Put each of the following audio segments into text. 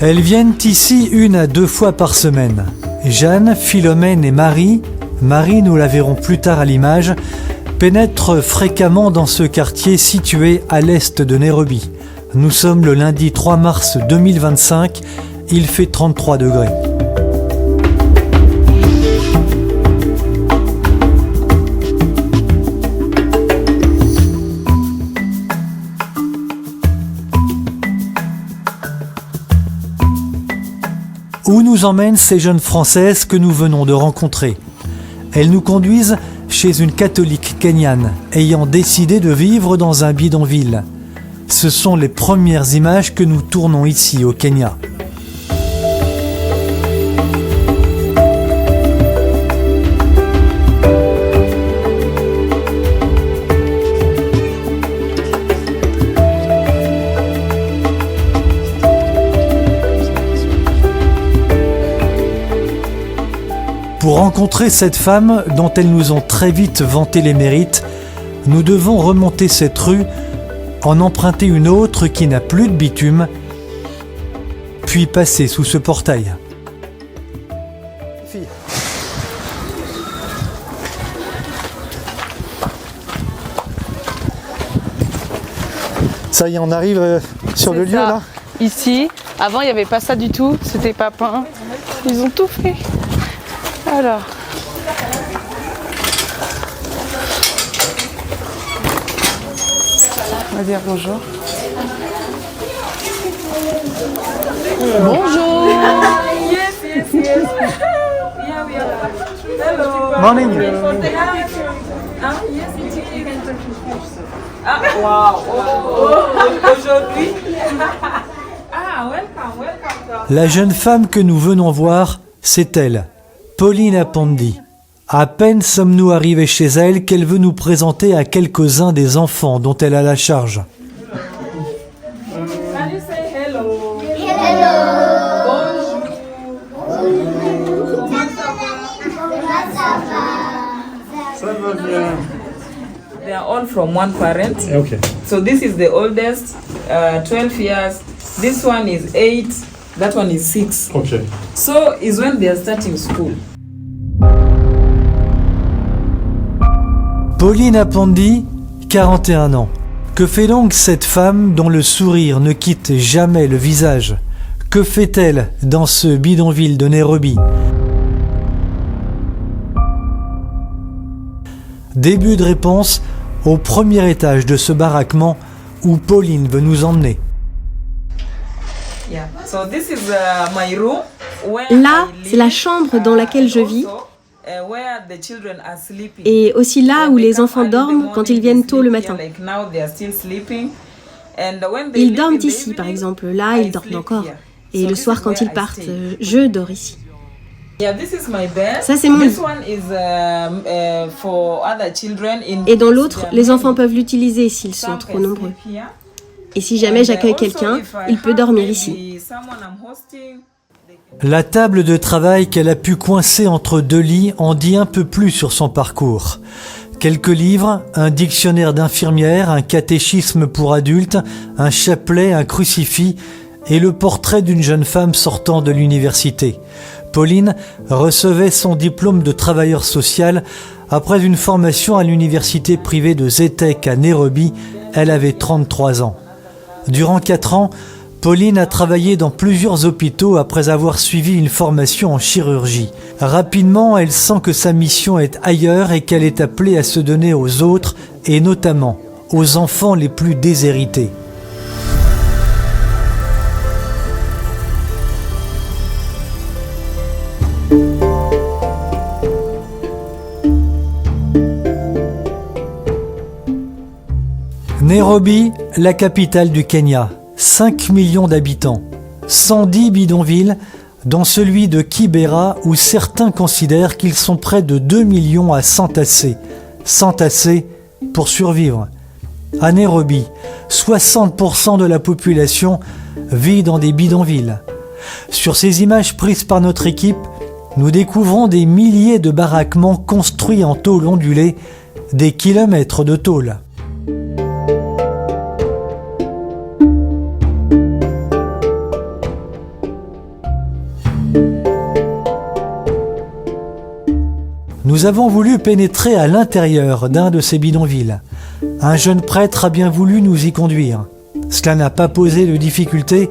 Elles viennent ici 1 à 2 fois par semaine. Jeanne, Philomène et Marie, nous la verrons plus tard à l'image, pénètrent fréquemment dans ce quartier situé à l'est de Nairobi. Nous sommes le lundi 3 mars 2025, il fait 33 degrés. Où nous emmènent ces jeunes Françaises que nous venons de rencontrer? Elles nous conduisent chez une catholique kenyane ayant décidé de vivre dans un bidonville. Ce sont les premières images que nous tournons ici au Kenya. Pour rencontrer cette femme dont elles nous ont très vite vanté les mérites, nous devons remonter cette rue, en emprunter une autre qui n'a plus de bitume, puis passer sous ce portail. Ça y est, on arrive sur le lieu là. Ici, avant il n'y avait pas ça du tout, c'était pas peint. Ils ont tout fait. Alors. On va dire bonjour. Bonjour. Yes. Yeah, we are. Hello. Morning. Yes, you can talk to French. Ah, wow. Aujourd'hui. Welcome. La jeune femme que nous venons voir, c'est elle, Pauline Apondi. À peine sommes-nous arrivés chez elle qu'elle veut nous présenter à quelques-uns des enfants dont elle a la charge. Can you say hello? Bonjour. Ça va bien. They are all from one parent. Okay. So this is the oldest, 12 years. This one is 8. That one is 6. Okay. So is when they are starting school. Pauline Apondi, 41 ans. Que fait donc cette femme dont le sourire ne quitte jamais le visage? Que fait-elle dans ce bidonville de Nairobi? Début de réponse au premier étage de ce baraquement où Pauline veut nous emmener. Yeah. So this is my room. Là, c'est la chambre dans laquelle je vis. Et aussi là où les enfants dorment quand ils viennent tôt le matin. Ils dorment ici, par exemple. Là, ils dorment encore. Et le soir, quand ils partent, je dors ici. Ça, c'est mon lit. Et dans l'autre, les enfants peuvent l'utiliser s'ils sont trop nombreux. Et si jamais j'accueille quelqu'un, il peut dormir ici. La table de travail qu'elle a pu coincer entre deux lits en dit un peu plus sur son parcours. Quelques livres, un dictionnaire d'infirmière, un catéchisme pour adultes, un chapelet, un crucifix et le portrait d'une jeune femme sortant de l'université. Pauline recevait son diplôme de travailleur social après une formation à l'université privée de Zetek à Nairobi. Elle avait 33 ans. Durant 4 ans, Pauline a travaillé dans plusieurs hôpitaux après avoir suivi une formation en chirurgie. Rapidement, elle sent que sa mission est ailleurs et qu'elle est appelée à se donner aux autres et notamment aux enfants les plus déshérités. Nairobi, la capitale du Kenya. 5 millions d'habitants, 110 bidonvilles, dont celui de Kibera où certains considèrent qu'ils sont près de 2 millions à s'entasser. S'entasser pour survivre. À Nairobi, 60% de la population vit dans des bidonvilles. Sur ces images prises par notre équipe, nous découvrons des milliers de baraquements construits en tôle ondulée, des kilomètres de tôle. nous avons voulu pénétrer à l'intérieur d'un de ces bidonvilles. Un jeune prêtre a bien voulu nous y conduire. Cela n'a pas posé de difficulté,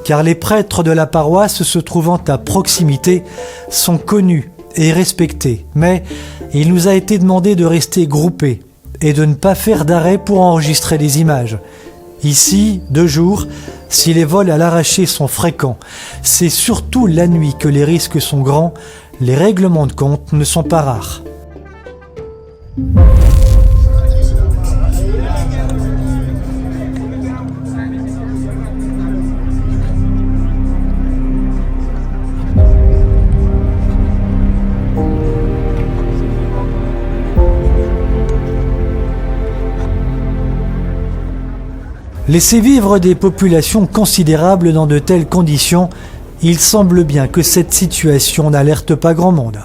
car les prêtres de la paroisse se trouvant à proximité sont connus et respectés. Mais il nous a été demandé de rester groupés et de ne pas faire d'arrêt pour enregistrer les images. Ici, de jour, si les vols à l'arraché sont fréquents, c'est surtout la nuit que les risques sont grands, les règlements de compte ne sont pas rares. Laisser vivre des populations considérables dans de telles conditions, il semble bien que cette situation n'alerte pas grand monde.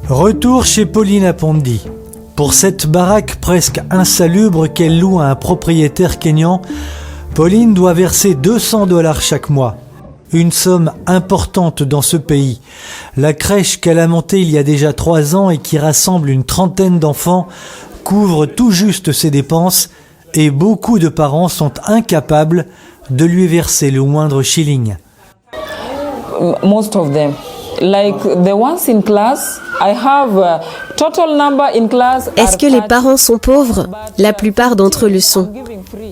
Retour chez Pauline à Pondy. Pour cette baraque presque insalubre qu'elle loue à un propriétaire kényan, Pauline doit verser $200 chaque mois. Une somme importante dans ce pays. La crèche qu'elle a montée il y a déjà 3 ans et qui rassemble une trentaine d'enfants couvre tout juste ses dépenses et beaucoup de parents sont incapables de lui verser le moindre shilling. Most of them. Like the ones in class, I have a total number in class. Est-ce que les parents sont pauvres? La plupart d'entre eux le sont.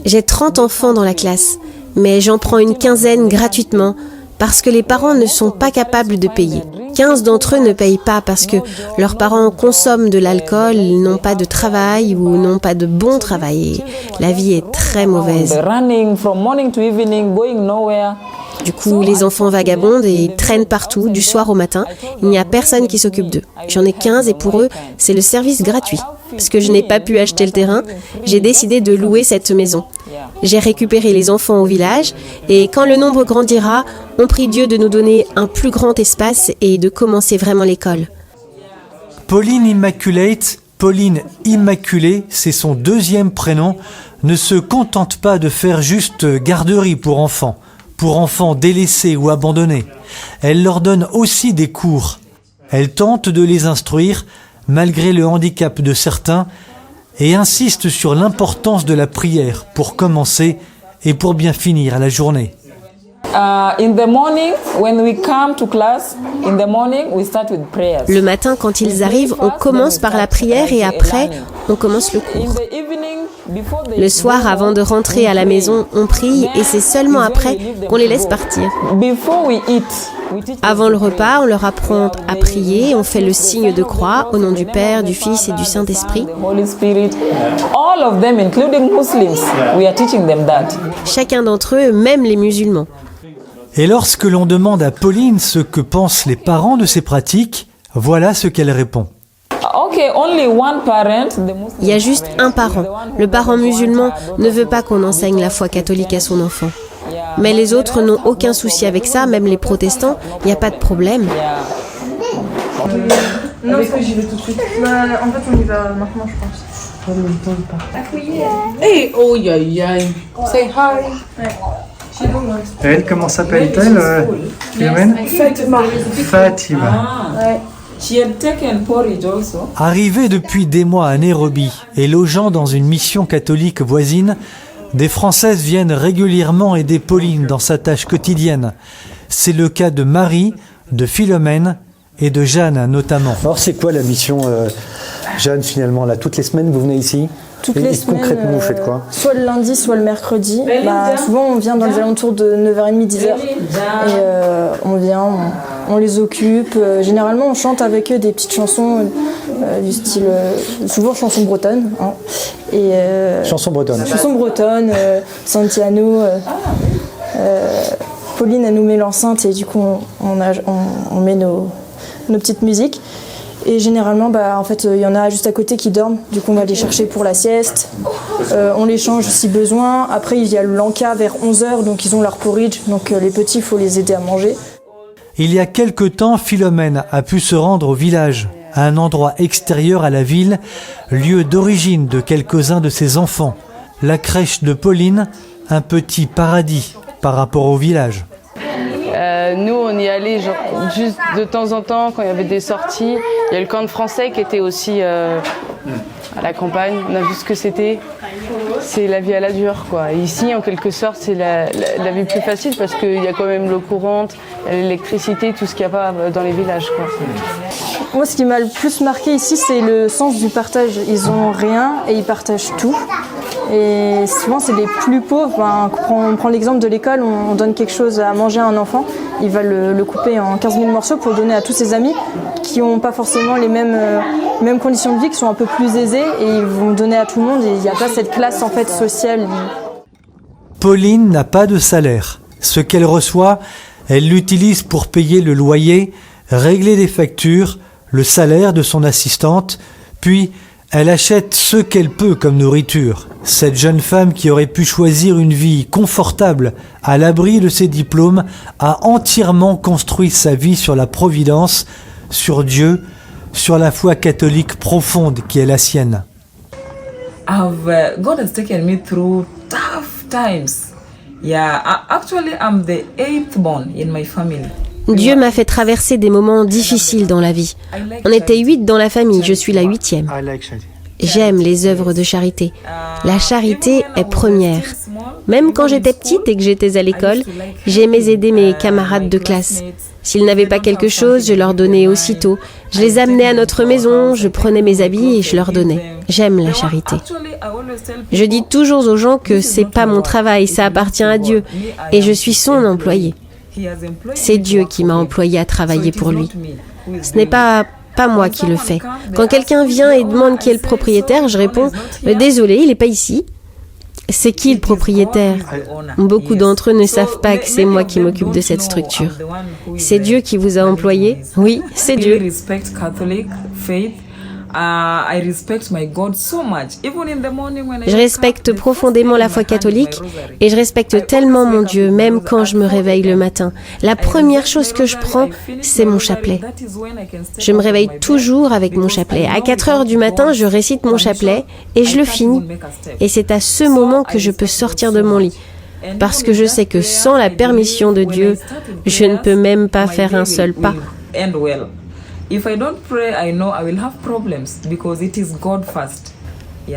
J'ai 30 enfants dans la classe, mais j'en prends une quinzaine gratuitement parce que les parents ne sont pas capables de payer. 15 d'entre eux ne payent pas parce que leurs parents consomment de l'alcool, n'ont pas de travail ou n'ont pas de bon travail. La vie est très mauvaise. Du coup, les enfants vagabondent et traînent partout, du soir au matin. Il n'y a personne qui s'occupe d'eux. J'en ai 15 et pour eux, c'est le service gratuit. Parce que je n'ai pas pu acheter le terrain, j'ai décidé de louer cette maison. J'ai récupéré les enfants au village et quand le nombre grandira, on prie Dieu de nous donner un plus grand espace et de commencer vraiment l'école. Pauline Immaculée, c'est son deuxième prénom, ne se contente pas de faire juste garderie pour enfants délaissés ou abandonnés. Elle leur donne aussi des cours. Elle tente de les instruire, malgré le handicap de certains, et insiste sur l'importance de la prière pour commencer et pour bien finir la journée. Le matin, quand ils arrivent, on commence par la prière et après, on commence le cours. Le soir, avant de rentrer à la maison, on prie et c'est seulement après qu'on les laisse partir. Avant le repas, on leur apprend à prier, on fait le signe de croix au nom du Père, du Fils et du Saint-Esprit. Chacun d'entre eux, même les musulmans. Et lorsque l'on demande à Pauline ce que pensent les parents de ces pratiques, voilà ce qu'elle répond. Il y a juste un parent. Le parent musulman ne veut pas qu'on enseigne la foi catholique à son enfant. Mais les autres n'ont aucun souci avec ça, même les protestants, il n'y a pas de problème. Non, parce que j'y vais tout de suite. En fait, on y va maintenant, je pense. Hey, oh, say hi. Elle, comment s'appelle-t-elle, Philomène? Fatima. Ouais. Arrivée depuis des mois à Nairobi et logeant dans une mission catholique voisine, des Françaises viennent régulièrement aider Pauline dans sa tâche quotidienne. C'est le cas de Marie, de Philomène et de Jeanne notamment. Alors c'est quoi la mission, Jeanne, finalement là, toutes les semaines vous venez ici? Toutes les semaines, concrètement, vous faites quoi? Soit le lundi, soit le mercredi. Souvent, on vient dans les alentours de 9h30, 10h. Et on vient, on les occupe. Généralement, on chante avec eux des petites chansons du style souvent chanson bretonne. Hein, et, Chanson bretonne. chanson bretonne, Santiano. Pauline, elle nous met l'enceinte et du coup on met nos petites musiques. Et généralement, en fait, il y en a juste à côté qui dorment. Du coup, on va les chercher pour la sieste. On les change si besoin. Après, il y a le Lanka vers 11h, donc ils ont leur porridge. Donc les petits, il faut les aider à manger. Il y a quelque temps, Philomène a pu se rendre au village, à un endroit extérieur à la ville, lieu d'origine de quelques-uns de ses enfants. La crèche de Pauline, un petit paradis par rapport au village. Nous, on y allait juste de temps en temps quand il y avait des sorties. Il y a le camp de français qui était aussi à la campagne. On a vu ce que c'était. C'est la vie à la dure, quoi. Et ici, en quelque sorte, c'est la vie plus facile parce qu'il y a quand même l'eau courante, l'électricité, tout ce qu'il n'y a pas dans les villages, quoi. Moi, ce qui m'a le plus marqué ici, c'est le sens du partage. Ils ont rien et ils partagent tout. Et souvent, c'est les plus pauvres. On prend l'exemple de l'école, on donne quelque chose à manger à un enfant. Il va le couper en 15 000 morceaux pour donner à tous ses amis qui n'ont pas forcément les mêmes conditions de vie, qui sont un peu plus aisés. Et ils vont donner à tout le monde. Et il n'y a pas cette classe en fait, sociale. Pauline n'a pas de salaire. Ce qu'elle reçoit, elle l'utilise pour payer le loyer, régler les factures, le salaire de son assistante, puis elle achète ce qu'elle peut comme nourriture. Cette jeune femme qui aurait pu choisir une vie confortable à l'abri de ses diplômes a entièrement construit sa vie sur la providence, sur Dieu, sur la foi catholique profonde qui est la sienne. God has taken me through tough times. Actually, I'm the 8th born in my family. Dieu m'a fait traverser des moments difficiles dans la vie. On était 8 dans la famille, je suis la 8e. J'aime les œuvres de charité. La charité est première. Même quand j'étais petite et que j'étais à l'école, j'aimais aider mes camarades de classe. S'ils n'avaient pas quelque chose, je leur donnais aussitôt. Je les amenais à notre maison, je prenais mes habits et je leur donnais. J'aime la charité. Je dis toujours aux gens que c'est pas mon travail, ça appartient à Dieu. Et je suis son employé. C'est Dieu qui m'a employé à travailler pour lui. Ce n'est pas moi qui le fais. Quand quelqu'un vient et demande qui est le propriétaire, je réponds « Désolé, il n'est pas ici ». C'est qui le propriétaire? Beaucoup d'entre eux ne savent pas que c'est moi qui m'occupe de cette structure. C'est Dieu qui vous a employé? Oui, c'est Dieu. Je respecte profondément la foi catholique et je respecte tellement mon Dieu, même quand je me réveille le matin. La première chose que je prends, c'est mon chapelet. Je me réveille toujours avec mon chapelet. À 4 heures du matin, je récite mon chapelet et je le finis. Et c'est à ce moment que je peux sortir de mon lit. Parce que je sais que sans la permission de Dieu, je ne peux même pas faire un seul pas.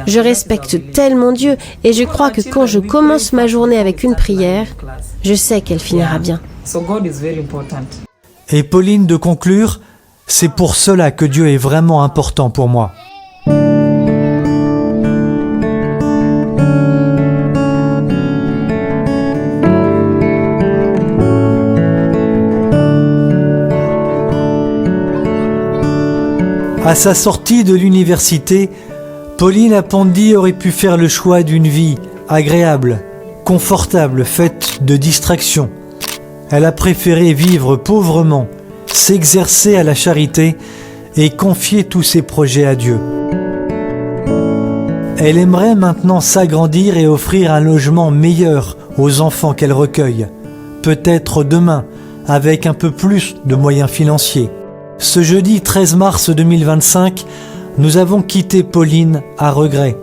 Je respecte tellement Dieu et je crois que quand je commence ma journée avec une prière, je sais qu'elle finira bien. Et Pauline de conclure, c'est pour cela que Dieu est vraiment important pour moi. À sa sortie de l'université, Pauline Apondi aurait pu faire le choix d'une vie agréable, confortable, faite de distractions. Elle a préféré vivre pauvrement, s'exercer à la charité et confier tous ses projets à Dieu. Elle aimerait maintenant s'agrandir et offrir un logement meilleur aux enfants qu'elle recueille, peut-être demain, avec un peu plus de moyens financiers. Ce jeudi 13 mars 2025, nous avons quitté Pauline à regret.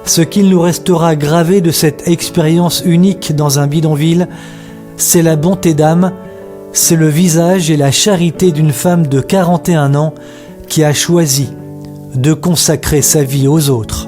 Ce qu'il nous restera gravé de cette expérience unique dans un bidonville, c'est la bonté d'âme, c'est le visage et la charité d'une femme de 41 ans qui a choisi de consacrer sa vie aux autres.